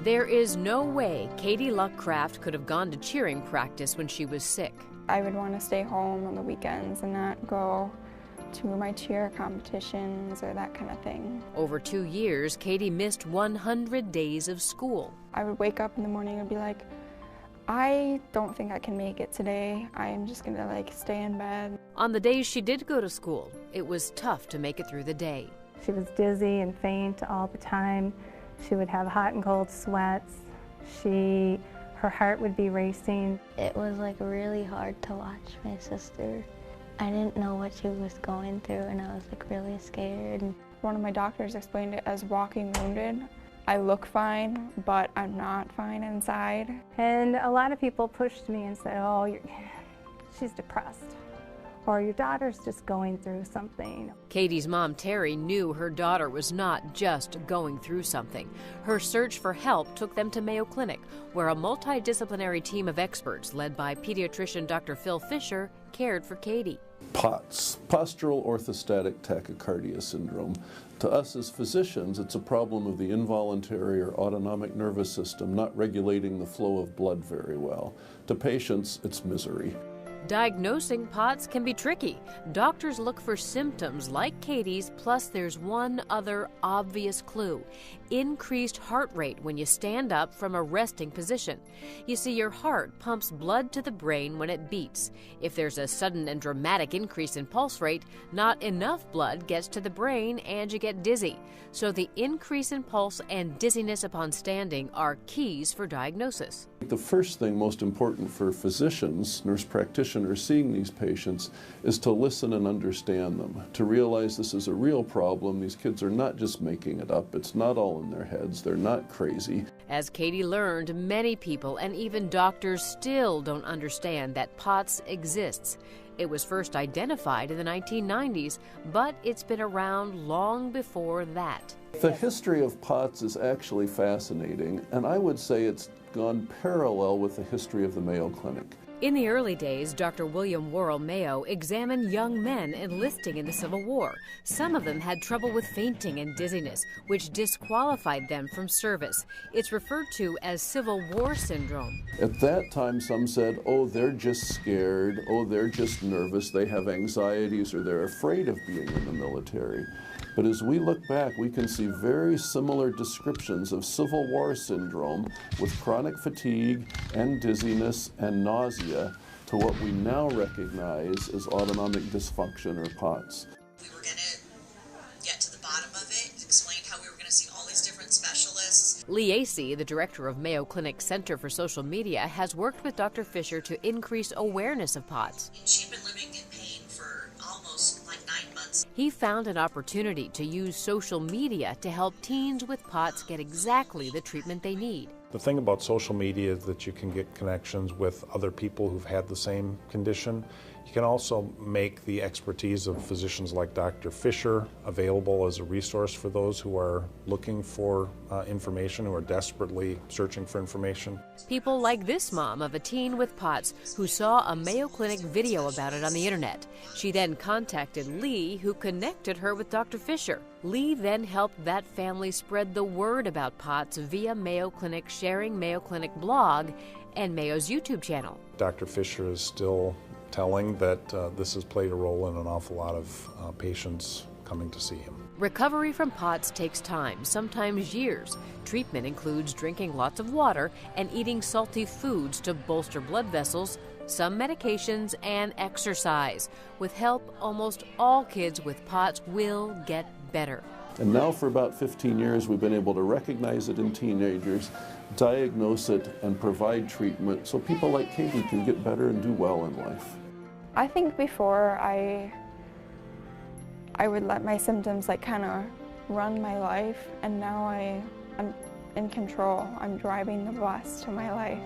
There is no way Katie Luckcraft could have gone to cheering practice when she was sick. I would want to stay home on the weekends and not go to my cheer competitions or that kind of thing. Over 2 years, Katie missed 100 days of school. I would wake up in the morning and be like, I don't think I can make it today. I'm just gonna stay in bed. On the days she did go to school, it was tough to make it through the day. She was dizzy and faint all the time. She would have hot and cold sweats. Her heart would be racing. It was really hard to watch my sister. I didn't know what she was going through, and I was really scared. One of my doctors explained it as walking wounded. I look fine, but I'm not fine inside. And a lot of people pushed me and said, oh, she's depressed, or your daughter's just going through something. Katie's mom, Terry, knew her daughter was not just going through something. Her search for help took them to Mayo Clinic, where a multidisciplinary team of experts led by pediatrician Dr. Phil Fisher cared for Katie. POTS, Postural Orthostatic Tachycardia syndrome. To us as physicians, it's a problem of the involuntary or autonomic nervous system not regulating the flow of blood very well. To patients, it's misery. Diagnosing POTS can be tricky. Doctors look for symptoms like Katie's, plus there's one other obvious clue: increased heart rate when you stand up from a resting position. You see, your heart pumps blood to the brain when it beats. If there's a sudden and dramatic increase in pulse rate, not enough blood gets to the brain and you get dizzy. So the increase in pulse and dizziness upon standing are keys for diagnosis. The first thing most important for physicians, nurse practitioners seeing these patients, is to listen and understand them, to realize this is a real problem. These kids are not just making it up. It's not all in their heads. They're not crazy. As Katie learned, many people and even doctors still don't understand that POTS exists. It was first identified in the 1990s, but it's been around long before that. The history of POTS is actually fascinating, and I would say it's gone parallel with the history of the Mayo Clinic. In the early days, Dr. William Worrell Mayo examined young men enlisting in the Civil War. Some of them had trouble with fainting and dizziness, which disqualified them from service. It's referred to as Civil War syndrome. At that time, some said, oh, they're just scared, oh, they're just nervous, they have anxieties, or they're afraid of being in the military. But as we look back, we can see very similar descriptions of Civil War syndrome with chronic fatigue and dizziness and nausea to what we now recognize as autonomic dysfunction, or POTS. We were going to get to the bottom of it, explained how we were going to see all these different specialists. Lee Acey, the director of Mayo Clinic Center for Social Media, has worked with Dr. Fisher to increase awareness of POTS. She'd been living in pain for almost 9 months. He found an opportunity to use social media to help teens with POTS get exactly the treatment they need. The thing about social media is that you can get connections with other people who've had the same condition. You can also make the expertise of physicians like Dr. Fisher available as a resource for those who are looking for information, who are desperately searching for information. People like this mom of a teen with POTS who saw a Mayo Clinic video about it on the internet. She then contacted Lee, who connected her with Dr. Fisher. Lee then helped that family spread the word about POTS via Mayo Clinic Sharing Mayo Clinic blog and Mayo's YouTube channel. Dr. Fisher is still telling that this has played a role in an awful lot of patients coming to see him. Recovery from POTS takes time, sometimes years. Treatment includes drinking lots of water and eating salty foods to bolster blood vessels, some medications, and exercise. With help, almost all kids with POTS will get better. And now for about 15 years, we've been able to recognize it in teenagers, diagnose it, and provide treatment so people like Katie can get better and do well in life. I think before I would let my symptoms kind of run my life, and now I'm in control. I'm driving the bus to my life.